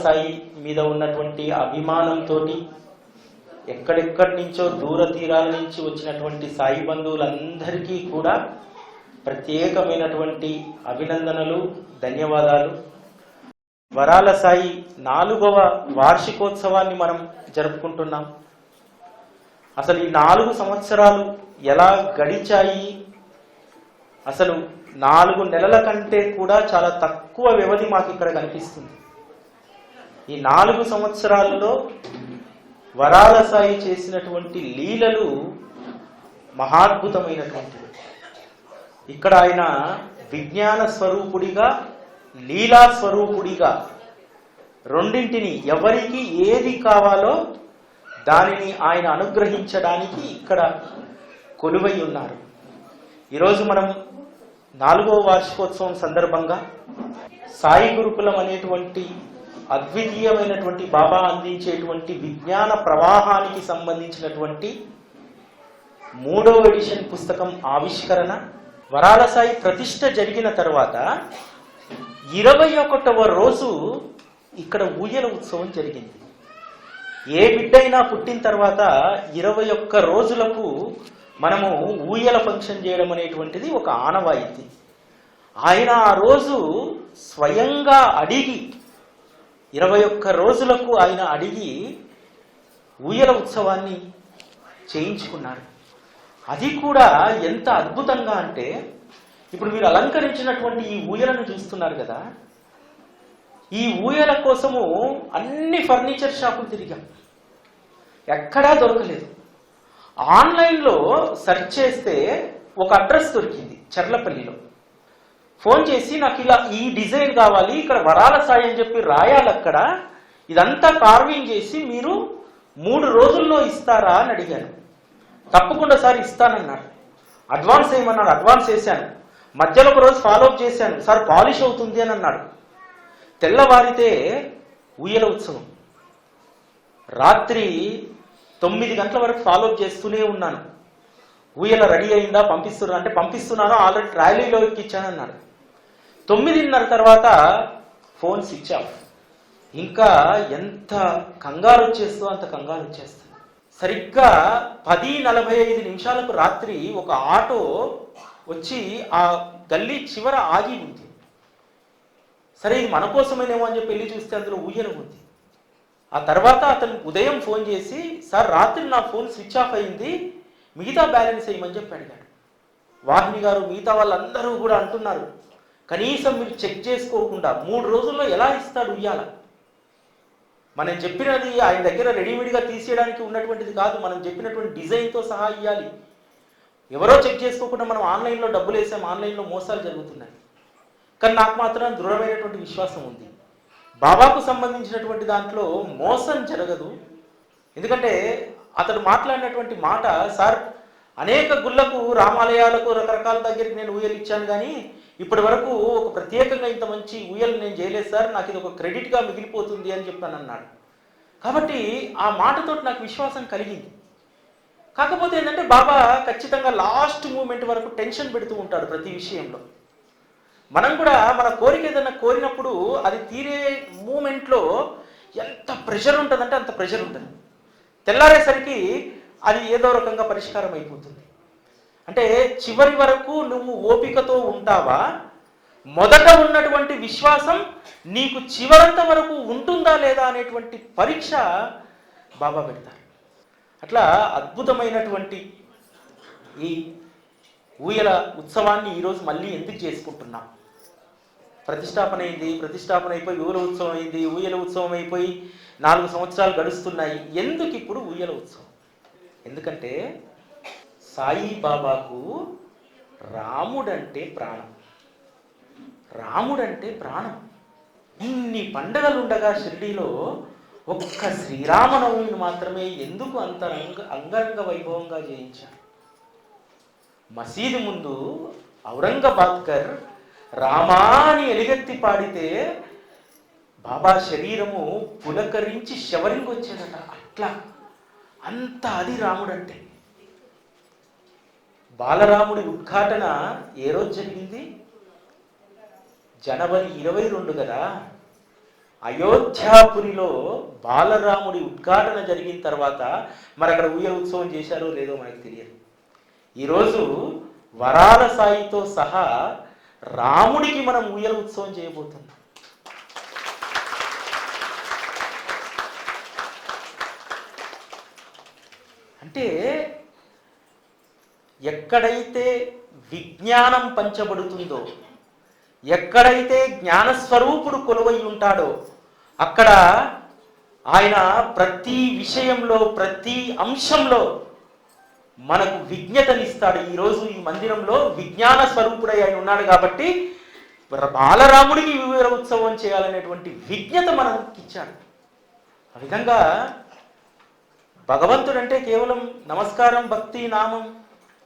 సాయి మీద ఉన్నటువంటి అభిమానంతో ఎక్కడెక్కడి నుంచో దూర తీరాల నుంచి వచ్చినటువంటి సాయి బంధువులందరికీ కూడా ప్రత్యేకమైనటువంటి అభినందనలు, ధన్యవాదాలు. వరాల సాయి 4వ వార్షికోత్సవాన్ని మనం జరుపుకుంటున్నాం. అసలు ఈ 4 సంవత్సరాలు ఎలా గడిచాయి, అసలు 4 నెలల కంటే కూడా చాలా తక్కువ వ్యవధి మాకు ఇక్కడ కనిపిస్తుంది. ఈ 4 సంవత్సరాలలో వరాల సాయి చేసినటువంటి లీలలు మహాద్భుతమైనటువంటివి. ఇక్కడ ఆయన విజ్ఞాన స్వరూపుడిగా, లీలా స్వరూపుడిగా రెండింటిని, ఎవరికి ఏది కావాలో దానిని ఆయన అనుగ్రహించడానికి ఇక్కడ కొలువై ఉన్నారు. ఈరోజు మనం 4వ వార్షికోత్సవం సందర్భంగా సాయి గురుకులం అనేటువంటి అద్వితీయమైనటువంటి బాబా అందించేటువంటి విజ్ఞాన ప్రవాహానికి సంబంధించినటువంటి 3వ ఎడిషన్ పుస్తకం ఆవిష్కరణ, వరాల సాయి ప్రతిష్ఠ జరిగిన తర్వాత 21వ రోజు ఇక్కడ ఊయల ఉత్సవం జరిగింది. ఏ బిడ్డైనా పుట్టిన తర్వాత 21 రోజులకు మనము ఊయల ఫంక్షన్ చేయడం అనేటువంటిది ఒక ఆనవాయితీ. ఆయన ఆ రోజు స్వయంగా అడిగి 21 రోజులకు ఆయన అడిగి ఊయల ఉత్సవాన్ని చేయించుకున్నారు. అది కూడా ఎంత అద్భుతంగా అంటే, ఇప్పుడు మీరు అలంకరించినటువంటి ఈ ఊయలను చూస్తున్నారు కదా, ఈ ఊయల కోసము అన్ని ఫర్నిచర్ షాపులు తిరిగాం, ఎక్కడా దొరకలేదు. ఆన్లైన్లో సెర్చ్ చేస్తే ఒక అడ్రస్ దొరికింది చర్లపల్లిలో. ఫోన్ చేసి నాకు ఇలా ఈ డిజైన్ కావాలి, ఇక్కడ వరాల సాయి అని చెప్పి రాయాలి, అక్కడ ఇదంతా కార్వింగ్ చేసి మీరు 3 రోజుల్లో ఇస్తారా అని అడిగాను. తప్పకుండా సార్ ఇస్తానన్నాడు. అడ్వాన్స్ వేయమన్నాడు, అడ్వాన్స్ వేశాను. మధ్యలో ఒక రోజు ఫాలోఅప్ చేశాను, సార్ పాలిష్ అవుతుంది అని అన్నాడు. తెల్లవారితే ఊయల ఉత్సవం. రాత్రి 9 గంటల వరకు ఫాలోఅప్ చేస్తూనే ఉన్నాను. ఊయల రెడీ అయిందా, పంపిస్తున్నా అంటే పంపిస్తున్నాను, ఆల్రెడీ ట్రాలీలో ఎక్కించానన్నాడు. 9:30 తర్వాత ఫోన్ స్విచ్ ఆఫ్. ఇంకా ఎంత కంగారు వచ్చేస్తుందో అంత కంగారు వచ్చేస్తుంది. సరిగ్గా 10:45 రాత్రి ఒక ఆటో వచ్చి ఆ గల్లీ చివర ఆగి ఉంది. సరే ఇది మన కోసమేనేమో అని చెప్పి వెళ్ళి చూస్తే అందులో ఊయల ఉంది. ఆ తర్వాత అతను ఉదయం ఫోన్ చేసి, సార్ రాత్రి నా ఫోన్ స్విచ్ ఆఫ్ అయింది, మిగతా బ్యాలెన్స్ వేయమని చెప్పి అడిగాడు. వాహిని గారు మిగతా వాళ్ళందరూ కూడా అంటున్నారు, కనీసం మీరు చెక్ చేసుకోకుండా 3 రోజుల్లో ఎలా ఇస్తాడు ఉయ్యాల? మనం చెప్పినది ఆయన దగ్గర రెడీమేడ్గా తీసేయడానికి ఉన్నటువంటిది కాదు, మనం చెప్పినటువంటి డిజైన్తో సహా ఇవ్వాలి. ఎవరో చెక్ చేసుకోకుండా మనం ఆన్లైన్లో డబ్బులు వేసాం, ఆన్లైన్లో మోసాలు జరుగుతున్నాయి. కానీ నాకు మాత్రం దృఢమైనటువంటి విశ్వాసం ఉంది, బాబాకు సంబంధించినటువంటి దాంట్లో మోసం జరగదు. ఎందుకంటే అతడు మాట్లాడినటువంటి మాట, సార్ అనేక గుళ్ళకు, రామాలయాలకు, రకరకాల దగ్గరికి నేను ఊయలు ఇచ్చాను, కానీ ఇప్పటి వరకు ఒక ప్రత్యేకంగా ఇంత మంచి ఊయలు నేను చేయలేదు సార్, నాకు ఇది ఒక క్రెడిట్గా మిగిలిపోతుంది అని చెప్పాను అన్నాడు. కాబట్టి ఆ మాటతో నాకు విశ్వాసం కలిగింది. కాకపోతే ఏంటంటే బాబా ఖచ్చితంగా లాస్ట్ మూమెంట్ వరకు టెన్షన్ పెడుతూ ఉంటాడు ప్రతి విషయంలో. మనం కూడా మన కోరిక ఏదైనా కోరినప్పుడు అది తీరే మూమెంట్లో ఎంత ప్రెషర్ ఉంటుందంటే అంత ప్రెషర్ ఉంటుంది. తెల్లారేసరికి అది ఏదో రకంగా పరిష్కారం అయిపోతుంది. అంటే చివరి వరకు నువ్వు ఓపికతో ఉంటావా, మొదట ఉన్నటువంటి విశ్వాసం నీకు చివరంత వరకు ఉంటుందా లేదా అనేటువంటి పరీక్ష బాబా పెడతారు. అట్లా అద్భుతమైనటువంటి ఈ ఊయల ఉత్సవాన్ని ఈరోజు మళ్ళీ ఎందుకు చేసుకుంటున్నాం? ప్రతిష్టాపన అయింది, ప్రతిష్టాపన అయిపోయి ఊయల ఉత్సవం అయింది, ఊయల ఉత్సవం అయిపోయి 4 సంవత్సరాలు గడుస్తున్నాయి. ఎందుకు ఇప్పుడు ఊయల ఉత్సవం? ఎందుకంటే సాయిబాబాకు రాముడంటే ప్రాణం, రాముడంటే ప్రాణం. ఇన్ని పండుగలు ఉండగా షిర్డీలో ఒక్క శ్రీరామనవమిని మాత్రమే ఎందుకు అంత అంగరంగ వైభవంగా చేయించారు? మసీదు ముందు ఔరంగాబాద్కర్ రామాని ఎలుగెత్తి పాడితే బాబా శరీరము పులకరించి శవరింగ్ వచ్చేదట. అట్లా అంత అది రాముడంటే. బాలరాముడి ఉద్ఘాటన ఏ రోజు జరిగింది? జనవరి 22 కదా. అయోధ్యాపురిలో బాలరాముడి ఉద్ఘాటన జరిగిన తర్వాత మరి అక్కడ ఉయ్యల ఉత్సవం చేశారో లేదో మనకు తెలియదు. ఈరోజు వరాల సాయితో సహా రాముడికి మనం ఉయ్యల ఉత్సవం చేయబోతున్నాం. అంటే ఎక్కడైతే విజ్ఞానం పంచబడుతుందో, ఎక్కడైతే జ్ఞానస్వరూపుడు కొలువై ఉంటాడో అక్కడ ఆయన ప్రతి విషయంలో, ప్రతి అంశంలో మనకు విజ్ఞతనిస్తాడు. ఈరోజు ఈ మందిరంలో విజ్ఞాన స్వరూపుడై ఆయన ఉన్నాడు కాబట్టి బాలరాముడికి ఉయ్యల ఉత్సవం చేయాలనేటువంటి విజ్ఞత మనకి ఇచ్చాడు. ఆ విధంగా భగవంతుడు అంటే కేవలం నమస్కారం, భక్తి, నామం,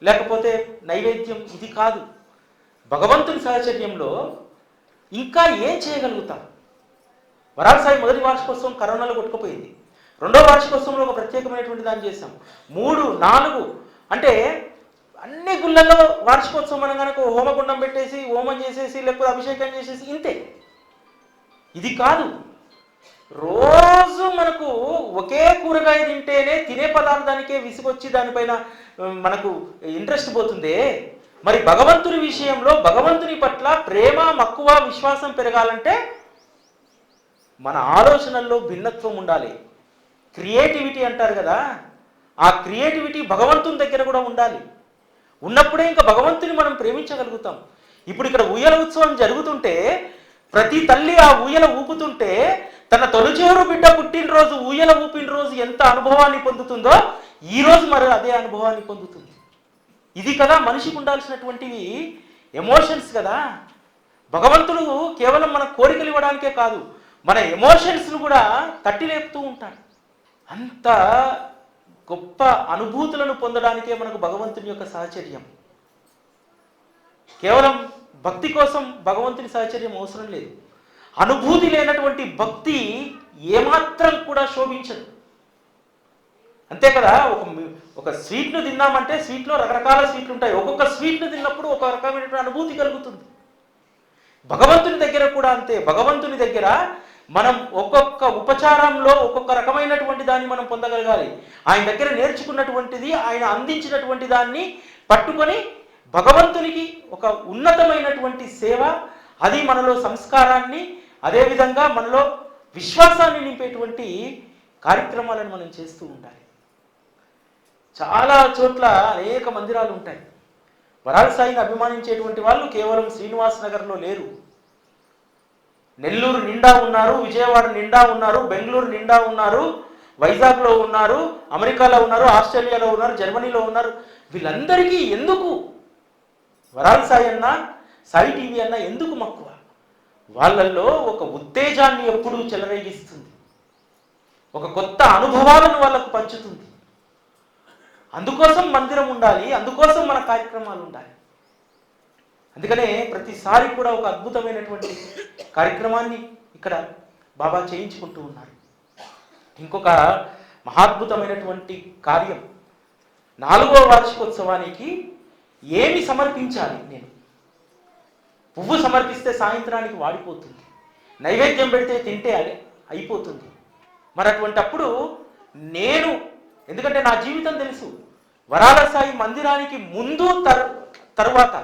లేకపోతే నైవేద్యం ఇది కాదు. భగవంతుని సాహచర్యంలో ఇంకా ఏం చేయగలుగుతాం? వరాల సాయి మొదటి వార్షికోత్సవం కరోనాలో కొట్టుకుపోయింది. రెండో వార్షికోత్సవంలో ఒక ప్రత్యేకమైనటువంటి దాన్ని చేశాం. 3, 4 అంటే అన్ని గుళ్ళల్లో వార్షికోత్సవం మనం కనుక హోమగుండం పెట్టేసి హోమం చేసేసి లేకపోతే అభిషేకం చేసేసి ఇంతే. ఇది కాదు. రోజు మనకు ఒకే కూరగాయ తింటేనే తినే పదార్థానికే విసుగొచ్చి దానిపైన మనకు ఇంట్రెస్ట్ పోతుందే. మరి భగవంతుని విషయంలో భగవంతుని పట్ల ప్రేమ, మక్కువ, విశ్వాసం పెరగాలంటే మన ఆలోచనల్లో భిన్నత్వం ఉండాలి. క్రియేటివిటీ అంటారు కదా, ఆ క్రియేటివిటీ భగవంతుని దగ్గర కూడా ఉండాలి. ఉన్నప్పుడే ఇంకా భగవంతుని మనం ప్రేమించగలుగుతాం. ఇప్పుడు ఇక్కడ ఉయ్యల ఉత్సవం జరుగుతుంటే ప్రతి తల్లి ఆ ఊయల ఊపుతుంటే తన తొలిచేరు బిడ్డ పుట్టినరోజు ఊయల ఊపిన రోజు ఎంత అనుభవాన్ని పొందుతుందో ఈరోజు మరి అదే అనుభవాన్ని పొందుతుంది. ఇది కదా మనిషికి ఉండాల్సినటువంటివి ఎమోషన్స్ కదా. భగవంతుడు కేవలం మన కోరికలు ఇవ్వడానికే కాదు, మన ఎమోషన్స్ను కూడా తట్టి లేపుతూ ఉంటాడు. అంత గొప్ప అనుభూతులను పొందడానికే మనకు భగవంతుని యొక్క సాహచర్యం. కేవలం భక్తి కోసం భగవంతుని సాహచర్యం అవసరం లేదు. అనుభూతి లేనటువంటి భక్తి ఏమాత్రం కూడా శోభించదు. అంతే కదా. ఒక స్వీట్ను తిన్నామంటే స్వీట్లో రకరకాల స్వీట్లు ఉంటాయి. ఒక్కొక్క స్వీట్ను తిన్నప్పుడు ఒక రకమైనటువంటి అనుభూతి కలుగుతుంది. భగవంతుని దగ్గర కూడా అంతే. భగవంతుని దగ్గర మనం ఒక్కొక్క ఉపచారంలో ఒక్కొక్క రకమైనటువంటి దాన్ని మనం పొందగలగాలి. ఆయన దగ్గర నేర్చుకున్నటువంటిది, ఆయన అందించినటువంటి దాన్ని పట్టుకొని భగవంతునికి ఒక ఉన్నతమైనటువంటి సేవ, అది మనలో సంస్కారాన్ని, అదేవిధంగా మనలో విశ్వాసాన్ని నింపేటువంటి కార్యక్రమాలను మనం చేస్తూ ఉండాలి. చాలా చోట్ల అనేక మందిరాలు ఉంటాయి. వరాల సాయిని అభిమానించేటువంటి వాళ్ళు కేవలం శ్రీనివాస్ నగర్లో లేరు. నెల్లూరు నిండా ఉన్నారు, విజయవాడ నిండా ఉన్నారు, బెంగళూరు నిండా ఉన్నారు, వైజాగ్లో ఉన్నారు, అమెరికాలో ఉన్నారు, ఆస్ట్రేలియాలో ఉన్నారు, జర్మనీలో ఉన్నారు. వీళ్ళందరికీ ఎందుకు వరాల సాయి అన్నా, సాయి టీవీ అన్నా ఎందుకు మక్కువ? వాళ్ళల్లో ఒక ఉత్తేజాన్ని ఎప్పుడూ చెలరేగిస్తుంది, ఒక కొత్త అనుభవాలను వాళ్ళకు పంచుతుంది. అందుకోసం మందిరం ఉండాలి, అందుకోసం మన కార్యక్రమాలు ఉండాలి. అందుకనే ప్రతిసారి కూడా ఒక అద్భుతమైనటువంటి కార్యక్రమాన్ని ఇక్కడ బాబా చేయించుకుంటూ ఉన్నారు. ఇంకొక మహాద్భుతమైనటువంటి కార్యం, 4వ వార్షికోత్సవానికి ఏమి సమర్పించాలి? నేను పువ్వు సమర్పిస్తే సాయంత్రానికి వాడిపోతుంది, నైవేద్యం పెడితే తింటే అయిపోతుంది. మరి అటువంటప్పుడు నేను, ఎందుకంటే నా జీవితం తెలుసు, వరాల సాయి మందిరానికి ముందు తరువాత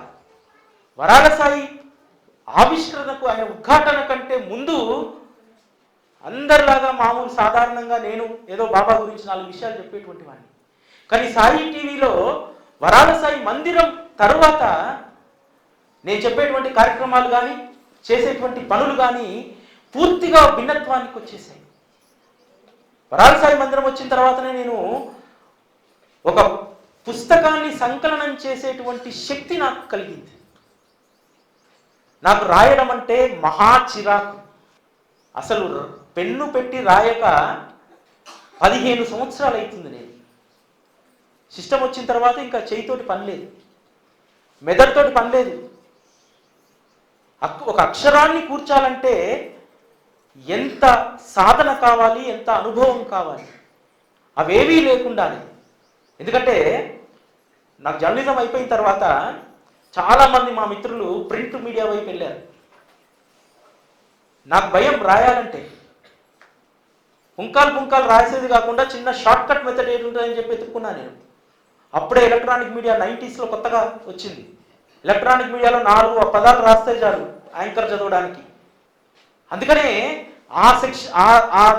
వరాల సాయి ఆవిష్కరణకు, ఆయన ఉద్ఘాటన కంటే ముందు అందరిలాగా మామూలు సాధారణంగా నేను ఏదో బాబా గురించి 4 విషయాలు చెప్పేటువంటి వాడిని. కానీ సాయి టీవీలో వరాల సాయి మందిరం తరువాత నేను చెప్పేటువంటి కార్యక్రమాలు కానీ, చేసేటువంటి పనులు కానీ పూర్తిగా భిన్నత్వానికి వచ్చేసాయి. వరాల సాయి మందిరం వచ్చిన తర్వాతనే నేను ఒక పుస్తకాన్ని సంకలనం చేసేటువంటి శక్తి నాకు కలిగింది. నాకు రాయడం అంటే మహా చిరాకు. అసలు పెన్ను పెట్టి రాయక 15 సంవత్సరాలు అవుతుంది. నేను సిస్టమ్ వచ్చిన తర్వాత ఇంకా చేయితోటి పని లేదు, మెదడుతోటి పని లేదు. ఒక అక్షరాన్ని కూర్చాలంటే ఎంత సాధన కావాలి, ఎంత అనుభవం కావాలి, అవేవీ లేకుండానే. ఎందుకంటే నాకు జర్నలిజం అయిపోయిన తర్వాత చాలామంది మా మిత్రులు ప్రింట్ మీడియా వైపు వెళ్ళారు. నాకు భయం రాయాలంటే. పుంకాలు రాసేది కాకుండా చిన్న షార్ట్ కట్ మెథడ్ ఏది ఉంటుందని చెప్పి ఎత్తుక్కున్నాను నేను. అప్పుడే ఎలక్ట్రానిక్ మీడియా 90sలో కొత్తగా వచ్చింది. ఎలక్ట్రానిక్ మీడియాలో 4 పదాలు రాస్తే చాలు యాంకర్ చదవడానికి. అందుకనే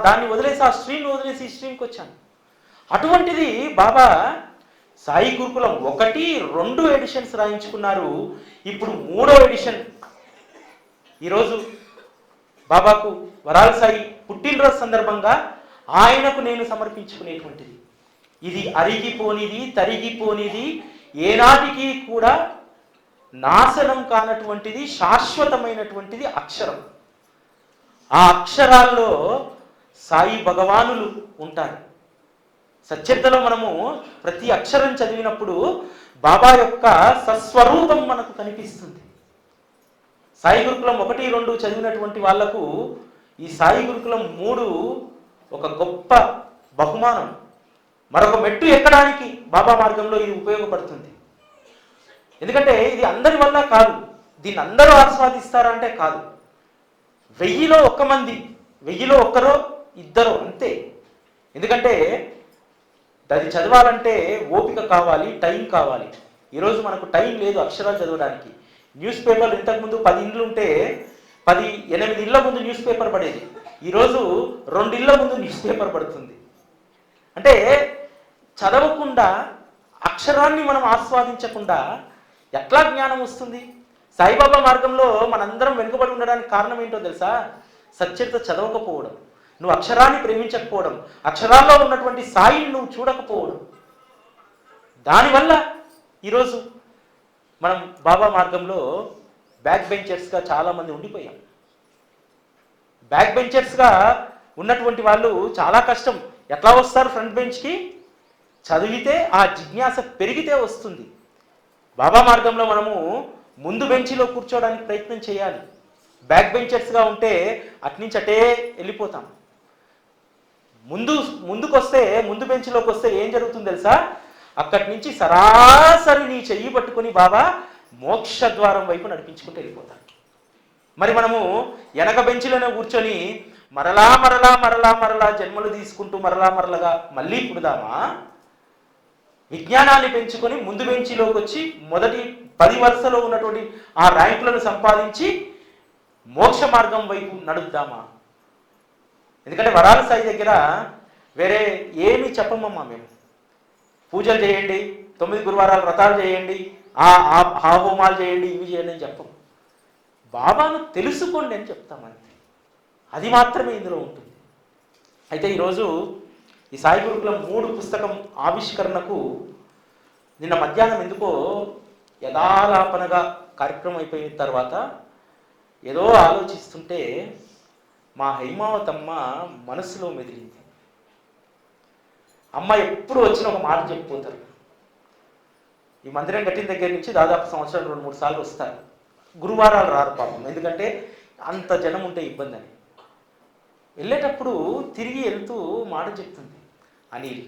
దాన్ని వదిలేసి ఆ స్ట్రీమ్ని వదిలేసి ఈ స్ట్రీమ్కి వచ్చాను. అటువంటిది బాబా సాయి గురుకులం 1, 2 ఎడిషన్స్ రాయించుకున్నారు. ఇప్పుడు 3వ ఎడిషన్ ఈరోజు బాబాకు వరాల సాయి పుట్టినరోజు సందర్భంగా ఆయనకు నేను సమర్పించుకునేటువంటిది. ఇది అరిగిపోనిది, తరిగిపోనిది, ఏనాటికి కూడా నాశనం కానటువంటిది, శాశ్వతమైనటువంటిది అక్షరం. ఆ అక్షరాల్లో సాయి భగవానులు ఉంటారు. సచ్చరితలో మనము ప్రతి అక్షరం చదివినప్పుడు బాబా యొక్క సస్వరూపం మనకు కనిపిస్తుంది. సాయి గురుకులం 1, 2 చదివినటువంటి వాళ్లకు ఈ సాయి గురుకులం 3 ఒక గొప్ప బహుమానం. మరొక మెట్టు ఎక్కడానికి బాబా మార్గంలో ఇది ఉపయోగపడుతుంది. ఎందుకంటే ఇది అందరి వల్ల కాదు, దీన్ని అందరూ ఆస్వాదిస్తారంటే కాదు. 1000లో 1 మంది, 1000లో 1 2 అంతే. ఎందుకంటే అది చదవాలంటే ఓపిక కావాలి, టైం కావాలి. ఈరోజు మనకు టైం లేదు అక్షరాలు చదవడానికి. న్యూస్ పేపర్లు ఇంతకుముందు 10 ఇండ్లు ఉంటే 8 ఇళ్ల ముందు న్యూస్ పేపర్ పడేది. ఈరోజు 2 ఇళ్ల ముందు న్యూస్ పేపర్ పడుతుంది. అంటే చదవకుండా, అక్షరాన్ని మనం ఆస్వాదించకుండా ఎట్లా జ్ఞానం వస్తుంది? సాయిబాబా మార్గంలో మనందరం వెనుకబడి ఉండడానికి కారణం ఏంటో తెలుసా? సచ్చరిత చదవకపోవడం, నువ్వు అక్షరాన్ని ప్రేమించకపోవడం, అక్షరాల్లో ఉన్నటువంటి సాయిని నువ్వు చూడకపోవడం. దానివల్ల ఈరోజు మనం బాబా మార్గంలో బ్యాక్ బెంచర్స్గా చాలామంది ఉండిపోయాం. బ్యాక్ బెంచర్స్గా ఉన్నటువంటి వాళ్ళు చాలా కష్టం. ఎట్లా వస్తారు ఫ్రంట్ బెంచ్కి? చదివితే ఆ జిజ్ఞాస పెరిగితే వస్తుంది. బాబా మార్గంలో మనము ముందు బెంచ్లో కూర్చోవడానికి ప్రయత్నం చేయాలి. బ్యాక్ బెంచర్స్గా ఉంటే అట్నుంచి అటే వెళ్ళిపోతాం. ముందుకు వస్తే, ముందు బెంచ్లోకి వస్తే ఏం జరుగుతుంది తెలుసా? అక్కడి నుంచి సరాసరి నీ చెయ్యి పట్టుకొని బాబా మోక్ష ద్వారం వైపు నడిపించుకుంటూ వెళ్ళిపోతాం. మరి మనము వెనక బెంచ్లోనే కూర్చొని మరలా జన్మలు తీసుకుంటూ మరలగా మళ్ళీ పుడదామా? విజ్ఞానాన్ని పెంచుకొని ముందు బెంచిలోకి వచ్చి మొదటి 10 వరుసలో ఉన్నటువంటి ఆ ర్యాంకులను సంపాదించి మోక్ష మార్గం వైపు నడుద్దామా? ఎందుకంటే వరాల సాయి దగ్గర వేరే ఏమీ చెప్పమమ్మా. మేము పూజలు చేయండి, 9 గురువారాలు వ్రతాలు చేయండి, ఆ హోమాలు చేయండి, ఇవి చేయండి అని చెప్పం. బాబాను తెలుసుకోండి అని చెప్తామంతే. అది మాత్రమే ఇందులో ఉంటుంది. అయితే ఈరోజు ఈ సాయి గురుకులం 3 పుస్తకం ఆవిష్కరణకు నిన్న మధ్యాహ్నం ఎందుకో యథాలాపనగా కార్యక్రమం అయిపోయిన తర్వాత ఏదో ఆలోచిస్తుంటే మా హైమావతమ్మ మనసులో మెదిలింది. అమ్మ ఎప్పుడు వచ్చిన ఒక మాట చెప్పిపోతారు. ఈ మందిరం కట్టిన దగ్గర నుంచి దాదాపు సంవత్సరం 2-3 సార్లు వస్తారు. గురువారాలు రారు పాపం, ఎందుకంటే అంత జనం ఉంటే ఇబ్బంది అని. వెళ్ళేటప్పుడు తిరిగి వెళ్తూ మాట చెప్తుంది, అనిల్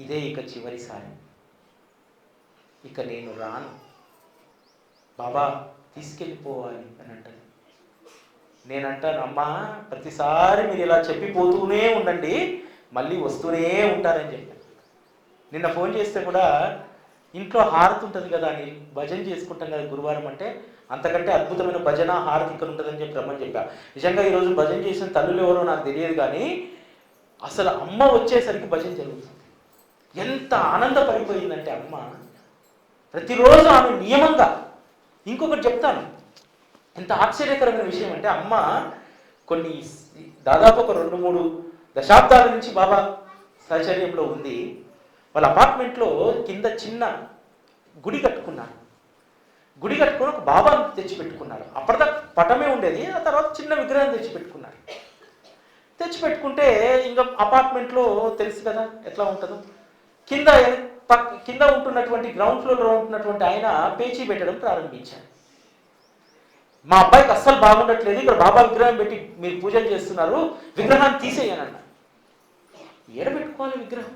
ఇదే ఇక చివరిసారి, ఇక నేను రాను, బాబా తీసుకెళ్ళిపోవాలి అని అంటాను. నేనంటాను, అమ్మా ప్రతిసారి మీరు ఇలా చెప్పిపోతూనే ఉండండి, మళ్ళీ వస్తూనే ఉంటారని చెప్పాను. నిన్న ఫోన్ చేస్తే కూడా ఇంట్లో హారతి ఉంటుంది కదా అని భజన చేసుకుంటాం కదా గురువారం అంటే, అంతకంటే అద్భుతమైన భజన హారతి ఇక్కడ ఉంటుందని చెప్పి రమ్మని చెప్పా. నిజంగా ఈరోజు భజన చేసిన తల్లులు ఎవరో నాకు తెలియదు, కానీ అసలు అమ్మ వచ్చేసరికి భజన జరుగుతుంది. ఎంత ఆనందపడిపోయిందంటే అమ్మ ప్రతిరోజు ఆమె నియమంగా. ఇంకొకటి చెప్తాను, ఎంత ఆశ్చర్యకరమైన విషయం అంటే, అమ్మ కొన్ని దాదాపు ఒక 2-3 దశాబ్దాల నుంచి బాబా సహచర్యంలో ఉంది. వాళ్ళ అపార్ట్మెంట్లో కింద చిన్న గుడి కట్టుకున్నారు. గుడి కట్టుకొని ఒక బాబాను తెచ్చిపెట్టుకున్నారు. అప్పటిదాకా పటమే ఉండేది, ఆ తర్వాత చిన్న విగ్రహం తెచ్చిపెట్టుకున్నారు. తెచ్చిపెట్టుకుంటే ఇంకా అపార్ట్మెంట్లో తెలుసు కదా ఎట్లా ఉంటుందో, కింద ఉంటున్నటువంటి గ్రౌండ్ ఫ్లోర్లో ఉంటున్నటువంటి ఆయన పేచీ పెట్టడం ప్రారంభించారు. మా అబ్బాయికి అస్సలు బాగుండట్లేదు, ఇక్కడ బాబా విగ్రహం పెట్టి మీరు పూజలు చేస్తున్నారు, విగ్రహాన్ని తీసేయనన్న. ఏడబెట్టుకోవాలి విగ్రహం?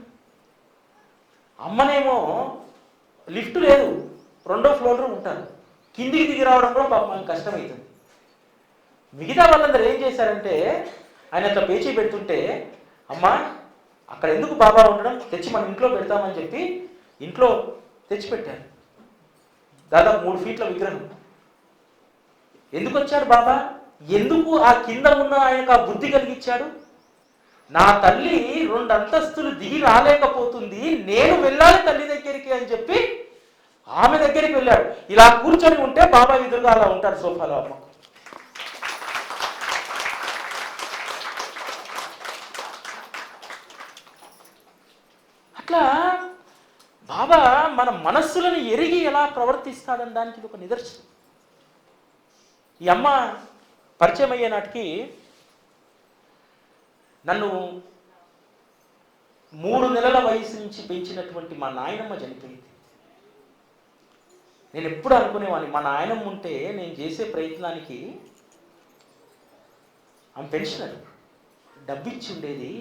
అమ్మనేమో లిఫ్ట్ లేదు, 2వ ఫ్లోర్లో ఉంటారు, కిందికి దిగి రావడం కూడా పాపం కష్టమవుతుంది. మిగతా వాళ్ళందరూ ఏం చేశారంటే, ఆయన అట్లా పేచీ పెడుతుంటే అమ్మా అక్కడ ఎందుకు బాబా ఉండడం, తెచ్చి మన ఇంట్లో పెడతామని చెప్పి ఇంట్లో తెచ్చిపెట్టారు. దాదాపు 3 ఫీట్ల విగ్రహం. ఎందుకు వచ్చాడు బాబా? ఎందుకు ఆ కింద ఉన్న ఆయనకు ఆ బుద్ధి కలిగించాడు? నా తల్లి 2 అంతస్తులు దిగి రాలేకపోతుంది, నేను వెళ్ళాలి తల్లి దగ్గరికి అని చెప్పి ఆమె దగ్గరికి వెళ్ళాడు. ఇలా కూర్చొని ఉంటే బాబా ఎదురుగా అలా ఉంటాడు సోఫాలో. అమ్మ అట్లా బాబా మన మనస్సులను ఎరిగి ఎలా ప్రవర్తిస్తాడని దానికి ఇది ఒక నిదర్శనం. ఈ అమ్మ పరిచయం అయ్యే నాటికి నన్ను 3 నెలల వయసు నుంచి పెంచినటువంటి మా నాయనమ్మ చనిపోయింది. నేను ఎప్పుడు అనుకునేవాడిని, మా నాయనమ్మ ఉంటే నేను చేసే ప్రయత్నానికి ఆమె పెన్షనర్ డబ్బు ఇచ్చి ఉండేది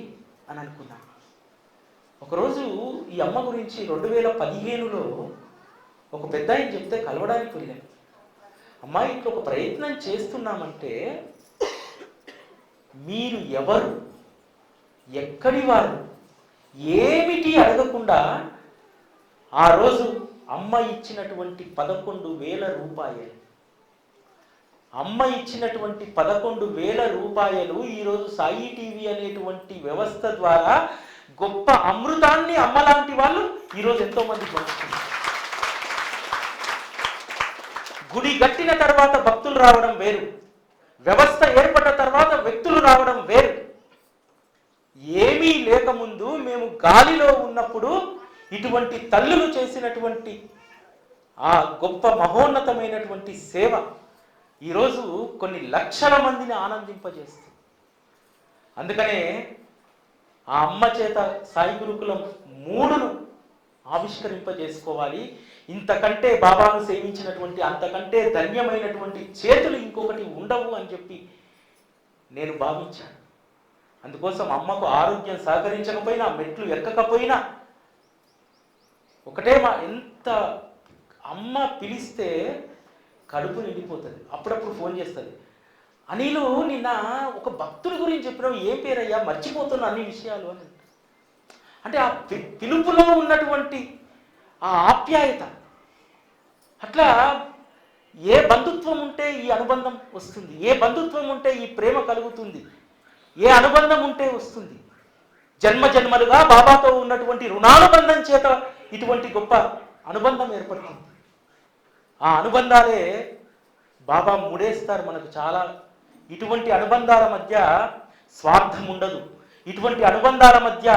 అని అనుకున్నాను. ఒకరోజు ఈ అమ్మ గురించి 2015లో ఒక పెద్ద ఆయన చెప్తే కలవడానికి వెళ్ళాను. అమ్మా ఇట్లా ఒక ప్రయత్నం చేస్తున్నామంటే మీరు ఎవరు, ఎక్కడి వారు, ఏమిటి అడగకుండా ఆ రోజు అమ్మ ఇచ్చినటువంటి 11,000 రూపాయలు, అమ్మ ఇచ్చినటువంటి 11,000 రూపాయలు ఈరోజు సాయి టీవీ అనేటువంటి వ్యవస్థ ద్వారా గొప్ప అమృతాన్ని అమ్మలాంటి వాళ్ళు ఈరోజు ఎంతో మంది పంచుతున్నారు. గుడి కట్టిన తర్వాత భక్తులు రావడం వేరు, వ్యవస్థ ఏర్పడ్డ తర్వాత వ్యక్తులు రావడం వేరు. ఏమీ లేకముందు మేము గాలిలో ఉన్నప్పుడు ఇటువంటి తల్లులు చేసినటువంటి ఆ గొప్ప మహోన్నతమైనటువంటి సేవ ఈరోజు కొన్ని లక్షల మందిని ఆనందింపజేస్తుంది. అందుకనే ఆ అమ్మ చేత సాయి గురుకులం 3ను ఆవిష్కరింపజేసుకోవాలి. ఇంతకంటే బాబాను సేవించినటువంటి అంతకంటే ధన్యమైనటువంటి చేతులు ఇంకొకటి ఉండవు అని చెప్పి నేను భావించాను. అందుకోసం అమ్మకు ఆరోగ్యం సహకరించకపోయినా, మెట్లు ఎక్కకపోయినా ఒకటే ఎంత అమ్మ పిలిస్తే కడుపు నిండిపోతుంది. అప్పుడప్పుడు ఫోన్ చేస్తుంది, అనిలు నిన్న ఒక భక్తుడి గురించి చెప్పినావు, ఏం పేరయ్యా మర్చిపోతున్నా అన్ని విషయాలు అని. అంటే ఆ పిలుపులో ఉన్నటువంటి ఆ ఆప్యాయత. అట్లా ఏ బంధుత్వం ఉంటే ఈ అనుబంధం వస్తుంది, ఏ బంధుత్వం ఉంటే ఈ ప్రేమ కలుగుతుంది, ఏ అనుబంధం ఉంటే వస్తుంది. జన్మ జన్మలుగా బాబాతో ఉన్నటువంటి రుణానుబంధం చేత ఇటువంటి గొప్ప అనుబంధం ఏర్పడుతుంది. ఆ అనుబంధాలే బాబా ముడేస్తారు మనకు చాలా. ఇటువంటి అనుబంధాల మధ్య స్వార్థం ఉండదు, ఇటువంటి అనుబంధాల మధ్య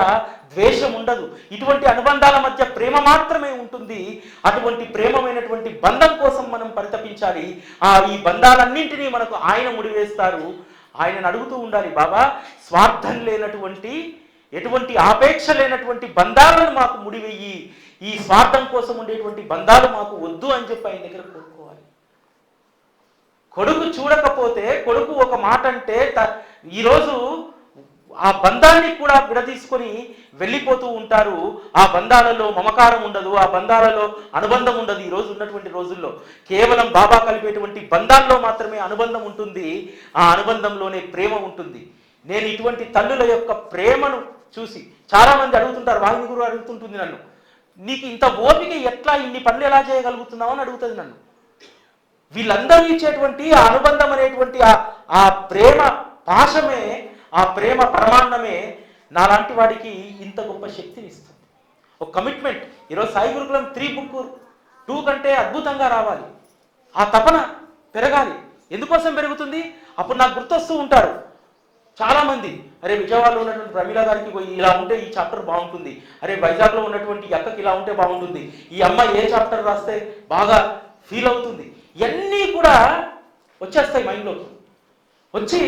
ద్వేషం ఉండదు, ఇటువంటి అనుబంధాల మధ్య ప్రేమ మాత్రమే ఉంటుంది. అటువంటి ప్రేమమైనటువంటి బంధం కోసం మనం పరితపించాలి. ఈ బంధాలన్నింటినీ మనకు ఆయన ముడివేస్తారు. ఆయనను అడుగుతూ ఉండాలి, బాబా స్వార్థం లేనటువంటి, ఎటువంటి ఆపేక్ష లేనటువంటి బంధాలను మాకు ముడివెయ్యి, ఈ స్వార్థం కోసం ఉండేటువంటి బంధాలు మాకు వద్దు అని చెప్పి ఆయన దగ్గర కోరుకోవాలి. కొడుకు చూడకపోతే, కొడుకు ఒక మాట అంటే ఈరోజు ఆ బంధాన్ని కూడా విడదీసుకొని వెళ్ళిపోతూ ఉంటారు. ఆ బంధాలలో మమకారం ఉండదు, ఆ బంధాలలో అనుబంధం ఉండదు. ఈరోజు ఉన్నటువంటి రోజుల్లో కేవలం బాబా కలిపేటువంటి బంధాల్లో మాత్రమే అనుబంధం ఉంటుంది. ఆ అనుబంధంలోనే ప్రేమ ఉంటుంది. నేను ఇటువంటి తల్లుల యొక్క ప్రేమను చూసి చాలామంది అడుగుతుంటారు, వాహిని గురువు అడుగుతుంటుంది నన్ను, నీకు ఇంత ఓపిక ఎట్లా, ఇన్ని పనులు ఎలా చేయగలుగుతున్నావు అని అడుగుతుంది నన్ను. వీళ్ళందరూ ఇచ్చేటువంటి ఆ అనుబంధం అనేటువంటి ఆ ప్రేమ పాశమే, ఆ ప్రేమ పరమాన్నమే నాలాంటి వాడికి ఇంత గొప్ప శక్తిని ఇస్తుంది. ఒక కమిట్మెంట్. ఈరోజు సాయి గురుకులం 3 బుక్ 2 కంటే అద్భుతంగా రావాలి, ఆ తపన పెరగాలి. ఎందుకోసం పెరుగుతుంది? అప్పుడు నాకు గుర్తొస్తూ ఉంటారు చాలామంది, అరే విజయవాడలో ఉన్నటువంటి ప్రమీల గారికి పోయి ఇలా ఉంటే ఈ చాప్టర్ బాగుంటుంది, అరే వైజాగ్లో ఉన్నటువంటి అక్కకి ఇలా ఉంటే బాగుంటుంది, ఈ అమ్మ ఏ చాప్టర్ రాస్తే బాగా ఫీల్ అవుతుంది, ఇవన్నీ కూడా వచ్చేస్తాయి మైండ్లోకి. వచ్చి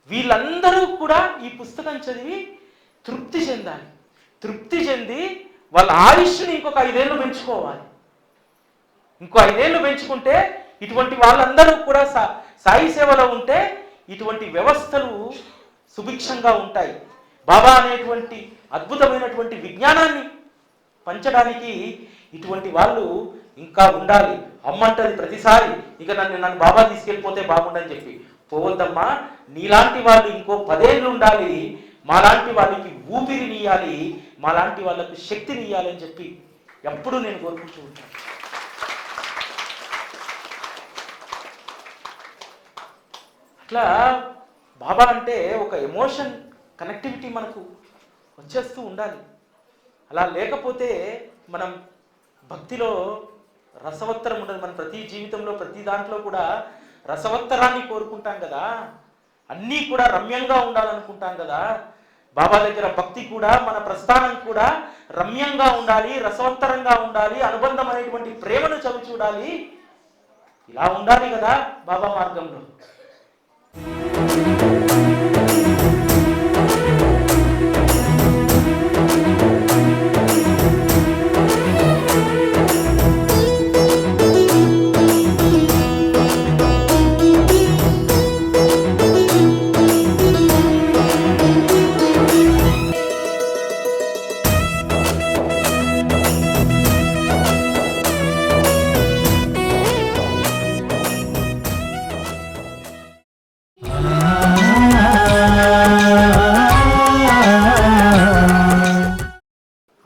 వీళ్ళందరూ కూడా ఈ పుస్తకం చదివి తృప్తి చెందాలి. తృప్తి చెంది వాళ్ళ ఆయుష్ని ఇంకొక 5 ఏళ్ళు పెంచుకోవాలి. ఇంకో 5 ఏళ్ళు పెంచుకుంటే ఇటువంటి వాళ్ళందరూ కూడా సాయి సేవలో ఉంటే ఇటువంటి వ్యవస్థలు సుభిక్షంగా ఉంటాయి. బాబా అనేటువంటి అద్భుతమైనటువంటి విజ్ఞానాన్ని పంచడానికి ఇటువంటి వాళ్ళు ఇంకా ఉండాలి. అమ్మంటది ప్రతిసారి, ఇక నన్ను బాబా తీసుకెళ్ళిపోతే బాగుండని చెప్పి. పోవద్దమ్మా, నీలాంటి వాళ్ళు ఇంకో 10 ఏళ్ళు ఉండాలి. మాలాంటి వాళ్ళకి ఊపిరినియాలి, మాలాంటి వాళ్ళకు శక్తినియాలి అని చెప్పి ఎప్పుడూ నేను కోరుకుంటూ ఉంటాను. అట్లా బాబా అంటే ఒక ఎమోషన్ కనెక్టివిటీ మనకు వచ్చేస్తూ ఉండాలి. అలా లేకపోతే మనం భక్తిలో రసవత్తరం ఉండదు. మన ప్రతి జీవితంలో ప్రతి దాంట్లో కూడా రసవత్తరాన్ని కోరుకుంటాం కదా, అన్నీ కూడా రమ్యంగా ఉండాలనుకుంటాం కదా. బాబా దగ్గర భక్తి కూడా, మన ప్రస్థానం కూడా రమ్యంగా ఉండాలి, రసవత్తరంగా ఉండాలి, అనుబంధం అనేటువంటి ప్రేమను చవి చూడాలి. ఇలా ఉండాలి కదా బాబా మార్గంలో.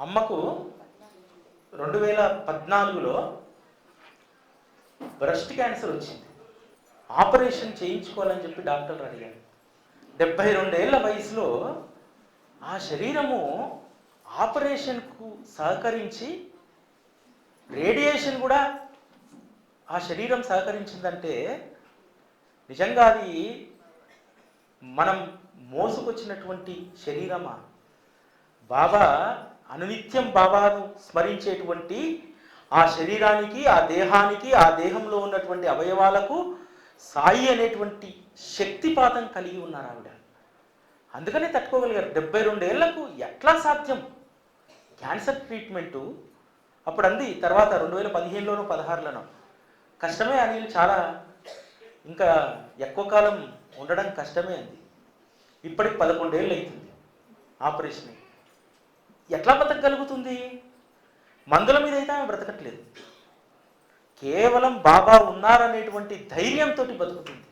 అమ్మకు 2014లో బ్రెస్ట్ క్యాన్సర్ వచ్చింది. ఆపరేషన్ చేయించుకోవాలని చెప్పి డాక్టర్లు అడిగారు. 72 ఏళ్ల వయసులో ఆ శరీరము ఆపరేషన్కు సహకరించి, రేడియేషన్ కూడా ఆ శరీరం సహకరించిందంటే నిజంగా అది మనం మోసుకొచ్చినటువంటి శరీరమా? బాబా అనునిత్యం బాబాను స్మరించేటువంటి ఆ శరీరానికి, ఆ దేహానికి, ఆ దేహంలో ఉన్నటువంటి అవయవాలకు సాయి అనేటువంటి శక్తిపాతం కలిగి ఉన్నారు ఆవిడ. అందుకనే తట్టుకోగలిగారు. 72 ఏళ్లకు ఎట్లా సాధ్యం? క్యాన్సర్ ట్రీట్మెంటు అప్పుడు అంది. తర్వాత 2015లోనో 16లోనో కష్టమే అనిల్, చాలా ఇంకా ఎక్కువ కాలం ఉండడం కష్టమే అంది. ఇప్పటికి 11 ఏళ్ళు అవుతుంది ఆపరేషన్. ఎట్లా బ్రతకగలుగుతుంది? మందుల మీద అయితే ఆమె బ్రతకట్లేదు. కేవలం బాబా ఉన్నారనేటువంటి ధైర్యంతో బతుకుతుంది.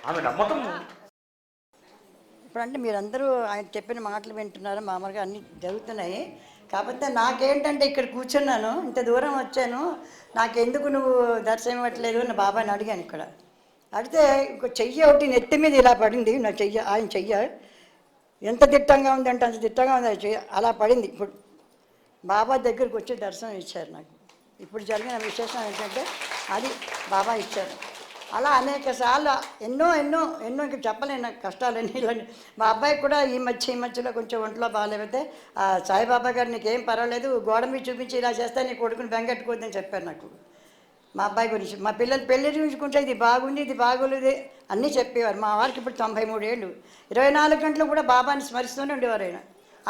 ఆమె నమ్మకం. ఇప్పుడంటే మీరందరూ ఆయన చెప్పిన మాటలు వింటున్నారు, మామూలుగా అన్నీ జరుగుతున్నాయి. కాకపోతే నాకేంటంటే ఇక్కడ కూర్చున్నాను, ఇంత దూరం వచ్చాను, నాకెందుకు నువ్వు దర్శనం ఇవ్వట్లేదు అని బాబాని అడిగాను. ఇక్కడ అడిగితే ఇంకో చెయ్యి ఒకటి నెత్తి మీద ఇలా పడింది. నా చెయ్యి, ఆయన చెయ్య ఎంత దిట్టంగా ఉందంటే అంత దిట్టంగా ఉంది. చెయ్యి అలా పడింది. ఇప్పుడు బాబా దగ్గరికి వచ్చి దర్శనం ఇచ్చారు నాకు. ఇప్పుడు జరిగిన విశేషం ఏంటంటే అది బాబా ఇచ్చారు. అలా అనేక సార్లు ఎన్నో ఎన్నో ఎన్నో ఇంకా చెప్పలేను నాకు కష్టాలన్నీ. ఇలాంటి మా అబ్బాయికి కూడా ఈ మధ్యలో కొంచెం ఒంట్లో బాగాలేకపోతే సాయిబాబా గారు నీకేం పర్వాలేదు, గోడ మీద చూపించి ఇలా చేస్తే నీ కొడుకుని బెంగెట్టుకోవద్దని చెప్పారు నాకు. మా అబ్బాయి గురించి, మా పిల్లలు పెళ్లి చూపించుకుంటే ఇది బాగుంది, ఇది బాగోలేదు అన్నీ చెప్పేవారు. మా వారికి ఇప్పుడు 93 ఏళ్ళు, 24 గంటలు కూడా బాబాని స్మరిస్తూనే ఉండేవారు.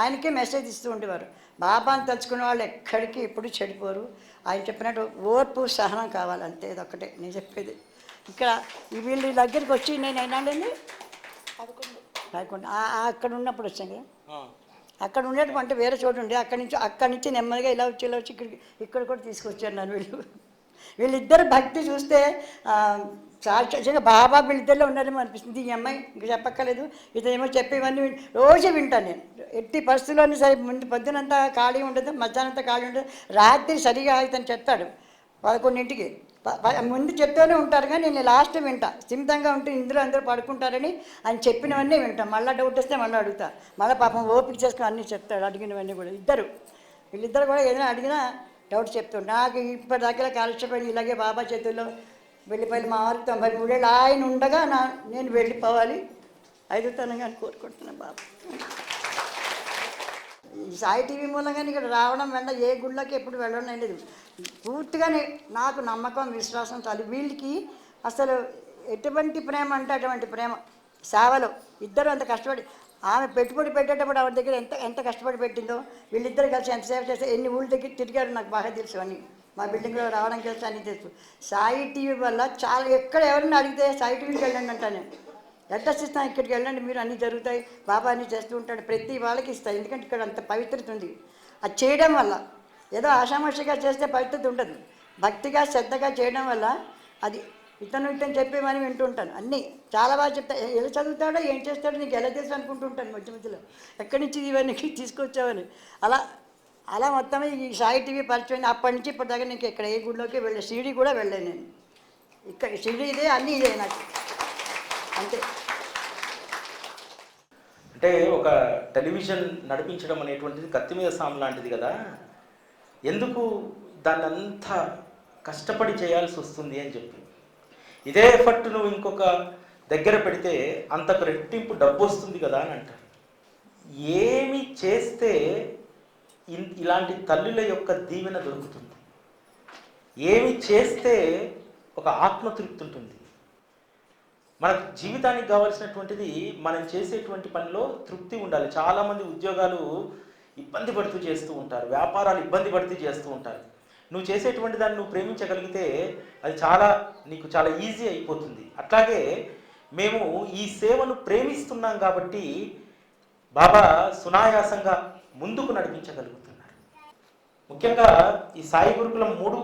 ఆయనకే మెసేజ్ ఇస్తూ ఉండేవారు. బాబాని తలుచుకునే వాళ్ళు ఎక్కడికి ఎప్పుడు చెడిపోరు. ఆయన చెప్పినట్టు ఓర్పు సహనం కావాలంతే, ఇదొక్కటే నేను చెప్పేది. ఇక్కడ వీళ్ళ దగ్గరికి వచ్చి నేను అయినాడండి 11 అక్కడ ఉన్నప్పుడు వచ్చాను కదా, అక్కడ ఉండేటువంటి వేరే చోటు ఉండే, అక్కడి నుంచి నెమ్మదిగా ఇలా వచ్చి ఇక్కడ కూడా తీసుకొచ్చారు నన్ను. వీళ్ళిద్దరు భక్తి చూస్తే సాక్షాత్గా బాబా వీళ్ళిద్దరిలో ఉన్నారేమో అనిపిస్తుంది. ఈ అమ్మాయి ఇంక చెప్పక్కర్లేదు, ఇతనేమో చెప్పేవన్నీ రోజు వింటాను నేను. ఎట్టి పరిస్థితుల్లోనే సరే ముందు పొద్దునంతా ఖాళీ ఉండదు, మధ్యాహ్నంతా ఖాళీ ఉండదు, రాత్రి సరిగా ఇతను చెప్తాడు 11ంటికి. ముందు చెప్తూనే ఉంటారు కానీ నేను లాస్ట్ వింటా. స్థిమితంగా ఉంటే ఇందులో అందరూ పడుకుంటారని ఆయన చెప్పినవన్నీ వింటాం. మళ్ళీ డౌట్ వస్తే మళ్ళీ అడుగుతా, మళ్ళీ పాపం ఓపిక చేసుకుని అన్నీ చెప్తాడు. అడిగినవన్నీ కూడా వీళ్ళిద్దరు కూడా ఏదైనా అడిగినా డౌట్ చెప్తాడు. నాకు ఇప్పటిదాకా కాలక్షేపం ఇలాగే బాబా చేతుల్లో వెళ్ళిపోయి మా వారికి 93 ఏళ్ళు ఆయన ఉండగా నేను వెళ్ళిపోవాలి ఐదుతనంగా కోరుకుంటున్నాను బాబా. ఈ సాయి టీవీ మూలంగానే ఇక్కడ రావడం వెంట ఏ గుళ్ళకి ఎప్పుడు వెళ్ళడం లేదు. పూర్తిగానే నాకు నమ్మకం, విశ్వాసం చాలు. వీళ్ళకి అసలు ఎటువంటి ప్రేమ అంటే అటువంటి ప్రేమ. సేవలో ఇద్దరు అంత కష్టపడి, ఆమె పెట్టుబడి పెట్టేటప్పుడు ఆవిడ దగ్గర ఎంత కష్టపడి పెట్టిందో, వీళ్ళిద్దరు కలిసి ఎంత సేవ చేస్తే ఎన్ని ఊళ్ళ దగ్గర తిరిగారు నాకు బాగా తెలుసు. అన్నీ మా బిల్డింగ్లో రావడం కలిసి అన్నీ తెలుసు. సాయి టీవీ వల్ల చాలా, ఎక్కడ ఎవరైనా అడిగితే సాయి టీవీకి వెళ్ళండి అంటాను నేను. అడ్రస్ ఇస్తాను, ఇక్కడికి వెళ్ళండి మీరు, అన్నీ జరుగుతాయి, బాబా అన్నీ చేస్తూ ఉంటాడు, ప్రతి వాళ్ళకి ఇస్తాయి. ఎందుకంటే ఇక్కడ అంత పవిత్రత ఉంది. అది చేయడం వల్ల ఏదో ఆషామాషిగా చేస్తే పవిత్రత ఉండదు. భక్తిగా శ్రద్ధగా చేయడం వల్ల అది ఇతను చెప్పేమని వింటుంటాను అన్నీ చాలా బాగా చెప్తా. ఎలా చదువుతాడో ఏం చేస్తాడో నీకు ఎలా తెలుసు అనుకుంటుంటాను మధ్య మధ్యలో, ఎక్కడి నుంచి ఇవన్నీ తీసుకొచ్చావని. అలా అలా మొత్తం ఈ సాయి టీవీ పరిచయం అప్పటి నుంచి ఇప్పటిదాకా నీకు ఇక్కడ ఏ గుడిలోకి వెళ్ళే షిరిడి కూడా వెళ్ళాను నేను. ఇక్కడ షిరిడి ఇదే, అన్నీ ఇదే నాకు అంతే. అంటే ఒక టెలివిజన్ నడిపించడం అనేటువంటిది కత్తి మీద సాము లాంటిది కదా, ఎందుకు దాన్ని అంతా కష్టపడి చేయాల్సి వస్తుంది అని చెప్పి, ఇదే ఎఫర్ట్ నువ్వు ఇంకొక దగ్గర పెడితే అంతకు రెట్టింపు డబ్బు వస్తుంది కదా అని అంటారు. ఏమి చేస్తే ఇలాంటి తల్లుల యొక్క దీవెన దొరుకుతుంది, ఏమి చేస్తే ఒక ఆత్మతృప్తి ఉంటుంది. మన జీవితానికి కావాల్సినటువంటిది మనం చేసేటువంటి పనిలో తృప్తి ఉండాలి. చాలామంది ఉద్యోగాలు ఇబ్బంది పడుతూ చేస్తూ ఉంటారు, వ్యాపారాలు ఇబ్బంది పడుతూ చేస్తూ ఉంటారు. నువ్వు చేసేటువంటి దాన్ని నువ్వు ప్రేమించగలిగితే అది నీకు చాలా ఈజీ అయిపోతుంది. అట్లాగే మేము ఈ సేవను ప్రేమిస్తున్నాం కాబట్టి బాబా సునాయాసంగా ముందుకు నడిపించగలుగుతున్నారు. ముఖ్యంగా ఈ సాయి గురుకులం 3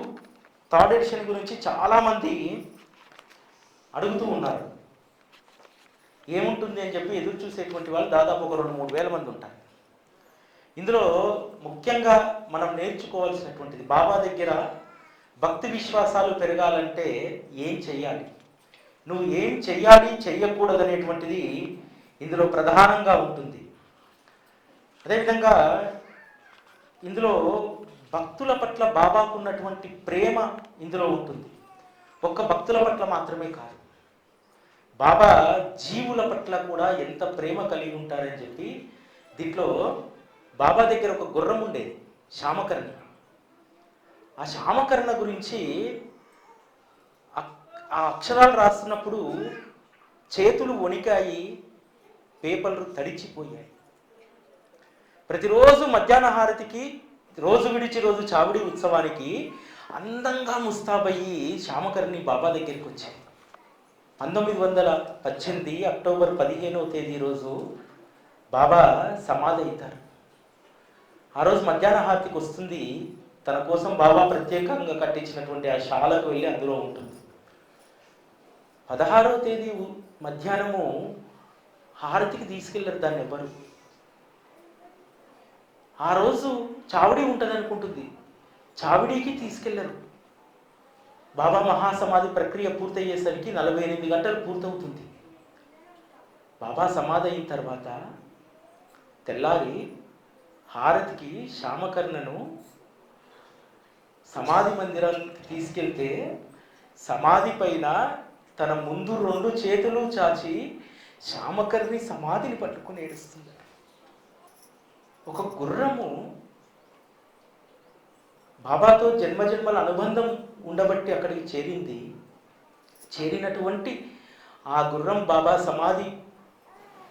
థర్డ్ ఎడిషన్ గురించి చాలామంది అడుగుతూ ఉన్నారు. ఏముంటుంది అని చెప్పి ఎదురు చూసేటువంటి వాళ్ళు దాదాపు ఒక 2-3 వేల మంది ఉంటారు. ఇందులో ముఖ్యంగా మనం నేర్చుకోవాల్సినటువంటిది, బాబా దగ్గర భక్తి విశ్వాసాలు పెరగాలంటే ఏం చెయ్యాలి, నువ్వు ఏం చెయ్యాలి చెయ్యకూడదు అనేటువంటిది ఇందులో ప్రధానంగా ఉంటుంది. అదేవిధంగా ఇందులో భక్తుల పట్ల బాబాకు ఉన్నటువంటి ప్రేమ ఇందులో ఉంటుంది. ఒక్క భక్తుల పట్ల మాత్రమే కాదు, బాబా జీవుల పట్ల కూడా ఎంత ప్రేమ కలిగి ఉంటారని చెప్పి దీంట్లో బాబా దగ్గర ఒక గుర్రం ఉండేది, శ్యామకర్ణ. ఆ శ్యామకర్ణ గురించి ఆ అక్షరాలు రాస్తున్నప్పుడు చేతులు వణికాయి, పేపర్లు తడిచిపోయాయి. ప్రతిరోజు మధ్యాహ్న హారతికి, రోజు విడిచి రోజు చావిడి ఉత్సవానికి అందంగా ముస్తాబయ్యి శ్యామకర్ణి బాబా దగ్గరికి వచ్చాయి. 1918 అక్టోబర్ 15వ తేదీ రోజు బాబా సమాధి అవుతారు. ఆ రోజు మధ్యాహ్న హారతికి వస్తుంది. తన కోసం బాబా ప్రత్యేకంగా కట్టించినటువంటి ఆ శాలకు వెళ్ళి అందులో ఉంటుంది. 16వ తేదీ మధ్యాహ్నము హారతికి తీసుకెళ్ళారు దాన్ని ఎవరు. ఆ రోజు చావిడి ఉంటుంది అనుకుంటుంది, చావిడికి తీసుకెళ్లరు. బాబా మహాసమాధి ప్రక్రియ పూర్తయ్యేసరికి 48 గంటలు పూర్తవుతుంది. బాబా సమాధి అయిన తర్వాత తెల్లారి హారతికి శ్యామకర్ణను సమాధి మందిరానికి తీసుకెళ్తే సమాధి పైన తన ముందు 2 చేతులు చాచి శ్యామకర్ణి సమాధిని పట్టుకుని ఏడుస్తుంది. ఒక గుర్రము బాబాతో జన్మజన్మల అనుబంధం ఉండబట్టి అక్కడికి చేరింది. చేరినటువంటి ఆ గుర్రం బాబా సమాధి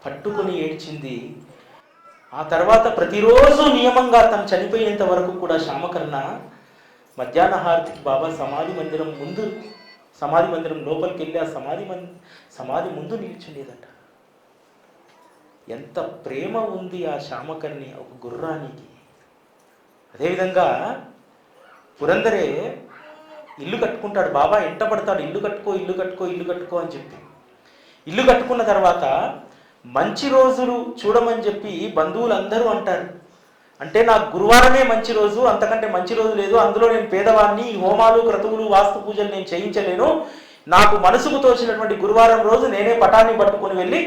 పట్టుకొని ఏడ్చింది. ఆ తర్వాత ప్రతిరోజు నియమంగా తను చనిపోయేంత వరకు కూడా శ్యామకర్ణ మధ్యాహ్న హారతికి బాబా సమాధి మందిరం లోపలికి వెళ్ళి ఆ సమాధి ముందు నిల్చుండేదట. ఎంత ప్రేమ ఉంది ఆ శ్యామకర్ణి ఒక గుర్రానికి. అదేవిధంగా పురందరే ఇల్లు కట్టుకుంటాడు. బాబా ఎంట పడతాడు, ఇల్లు కట్టుకో అని చెప్పి. ఇల్లు కట్టుకున్న తర్వాత మంచి రోజులు చూడమని చెప్పి బంధువులందరూ అంటారు. అంటే నాకు గురువారమే మంచి రోజు, అంతకంటే మంచి రోజు లేదు, అందులో నేను పేదవాడిని, హోమాలు క్రతువులు వాస్తు పూజలు నేను చేయించలేను, నాకు మనసుకు తోచినటువంటి గురువారం రోజు నేనే పటాన్ని పట్టుకొని వెళ్ళి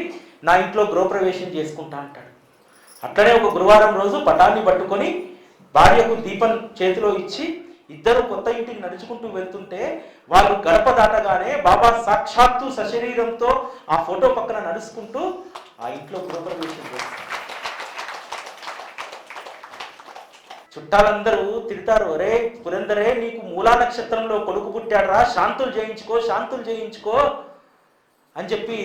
నా ఇంట్లో గృహప్రవేశం చేసుకుంటా అంటాడు. అట్లనే ఒక గురువారం రోజు పటాన్ని పట్టుకొని భార్యకు దీపం చేతిలో ఇచ్చి ఇద్దరు కొత్త ఇంటికి నడుచుకుంటూ వెళ్తుంటే వాళ్ళు గడప దాటగానే బాబా సాక్షాత్తు సశరీరంతో ఆ ఫోటో పక్కన నడుచుకుంటూ ఆ ఇంట్లో గృహప్రవేశం చేస్తారు. చుట్టాలందరూ తిడతారు, అరే పురందరే నీకు మూలా నక్షత్రంలో కొడుకు పుట్టాడరా, శాంతులు చేయించుకో అని చెప్పి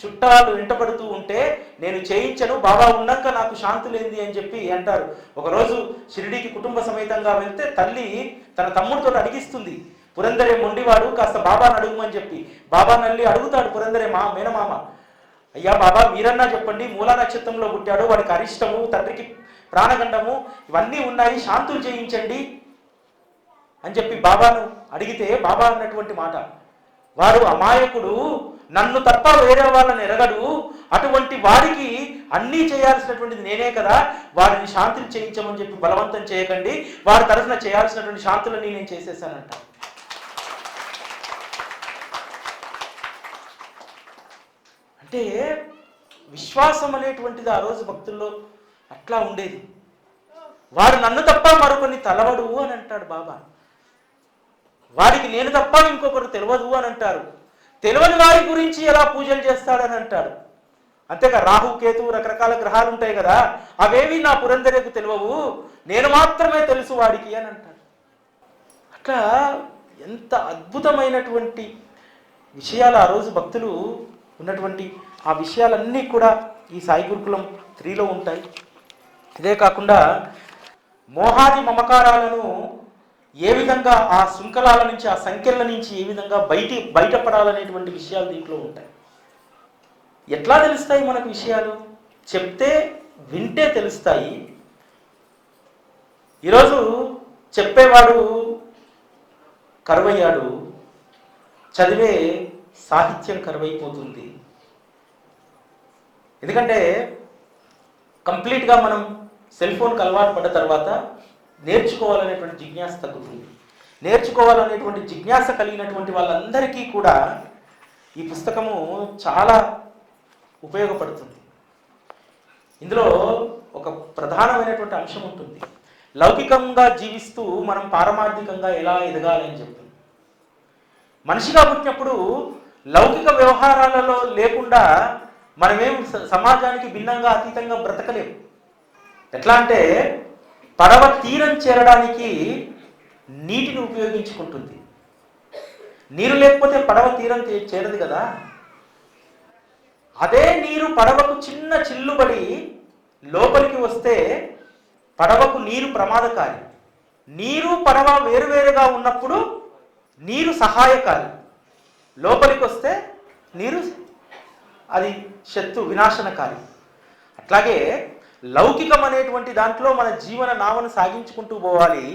చుట్టాలు వెంటబడుతూ ఉంటే నేను చేయించను, బాబా ఉన్నాక నాకు శాంతి లేంది అని చెప్పి అంటారు. ఒకరోజు షిరిడీకి కుటుంబ సమేతంగా వెళ్తే తల్లి తన తమ్ముడితో అడిగిస్తుంది, పురందరే మొండివాడు, కాస్త బాబాను అడుగుమని చెప్పి. బాబా నల్లి అడుగుతాడు పురందరే మేనమామ, అయ్యా బాబా మీరన్నా చెప్పండి, మూలా నక్షత్రంలో పుట్టాడు, వాడికి అరిష్టము, తండ్రికి ప్రాణగండము ఇవన్నీ ఉన్నాయి, శాంతులు చేయించండి అని చెప్పి బాబాను అడిగితే బాబా అన్నటువంటి మాట, వాడు అమాయకుడు, నన్ను తప్ప వేరే వాళ్ళని ఎరగడు, అటువంటి వాడికి అన్నీ చేయాల్సినటువంటిది నేనే కదా, వాడిని శాంతిని చేయించమని చెప్పి బలవంతం చేయకండి, వాడి తరఫున చేయాల్సినటువంటి శాంతులని నేను చేసేసానంట. అంటే విశ్వాసం అనేటువంటిది ఆ రోజు భక్తుల్లో అట్లా ఉండేది. వాడు నన్ను తప్ప మరొకరిని తలవడు అని అంటాడు బాబా. వాడికి నేను తప్ప ఇంకొకరు తెలియదు అని అంటారు. తెలియని వారి గురించి ఎలా పూజలు చేస్తాడని అంటాడు. అంతేగా రాహు కేతు రకరకాల గ్రహాలు ఉంటాయి కదా, అవేవి నా పురంధరేకు తెలియవు, నేను మాత్రమే తెలుసు వాడికి అని అంటాడు. అట్లా ఎంత అద్భుతమైనటువంటి విషయాలు ఆ రోజు భక్తులు ఉన్నటువంటి ఆ విషయాలన్నీ కూడా ఈ సాయి గురుకులం 3లో ఉంటాయి. ఇదే కాకుండా మోహాది మమకారాలను ఏ విధంగా ఆ శృంఖలాల నుంచి, ఆ సంఖ్యల నుంచి ఏ విధంగా బయటపడాలనేటువంటి విషయాలు దీంట్లో ఉంటాయి. ఎట్లా తెలుస్తాయి మనకు విషయాలు? చెప్తే వింటే తెలుస్తాయి. ఈరోజు చెప్పేవాడు కరువయ్యాడు, చదివే సాహిత్యం కరువైపోతుంది. ఎందుకంటే కంప్లీట్గా మనం సెల్ ఫోన్కి అలవాటు పడ్డ తర్వాత నేర్చుకోవాలనేటువంటి జిజ్ఞాస తగ్గుతుంది. నేర్చుకోవాలనేటువంటి జిజ్ఞాస కలిగినటువంటి వాళ్ళందరికీ కూడా ఈ పుస్తకము చాలా ఉపయోగపడుతుంది. ఇందులో ఒక ప్రధానమైనటువంటి అంశం ఉంటుంది. లౌకికంగా జీవిస్తూ మనం పారమార్థికంగా ఎలా ఎదగాలని చెప్పి. మనిషిగా పుట్టినప్పుడు లౌకిక వ్యవహారాలలో లేకుండా మనమేం సమాజానికి భిన్నంగా అతీతంగా బ్రతకలేము. ఎట్లా అంటే పడవ తీరం చేరడానికి నీటిని ఉపయోగించుకుంటుంది. నీరు లేకపోతే పడవ తీరం చేరదు కదా. అదే నీరు పడవకు చిన్న చిల్లుబడి లోపలికి వస్తే పడవకు నీరు ప్రమాదకారి. నీరు పడవ వేరువేరుగా ఉన్నప్పుడు నీరు సహాయకారి, లోపలికి వస్తే నీరు అది శత్రు వినాశనకారి. అట్లాగే లౌకికం అనేటువంటి దాంట్లో మన జీవన నావను సాగించుకుంటూ పోవాలి.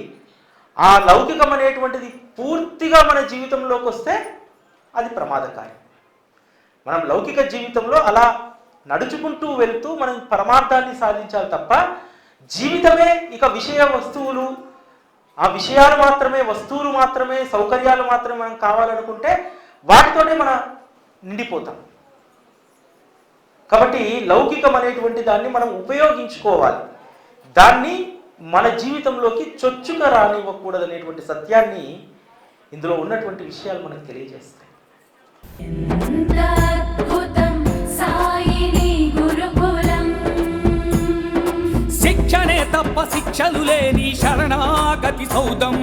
ఆ లౌకికం అనేటువంటిది పూర్తిగా మన జీవితంలోకి వస్తే అది ప్రమాదకారి. మనం లౌకిక జీవితంలో అలా నడుచుకుంటూ వెళ్తూ మనం పరమార్థాన్ని సాధించాలి తప్ప జీవితమే ఇక విషయ వస్తువులు, ఆ విషయాలు మాత్రమే, వస్తువులు మాత్రమే, సౌకర్యాలు మాత్రమే మనం కావాలనుకుంటే వాటితోనే మనం నిండిపోతాం. కాబట్టి లౌకికం అనేటువంటి దాన్ని మనం ఉపయోగించుకోవాలి. దాన్ని మన జీవితంలోకి చొచ్చుగా రానివ్వకూడదనేటువంటి సత్యాన్ని ఇందులో ఉన్నటువంటి విషయాలు మనకు తెలియజేస్తాయి. శిక్షణే తప్ప శిక్షలు లేని శరణాగతి సౌదం.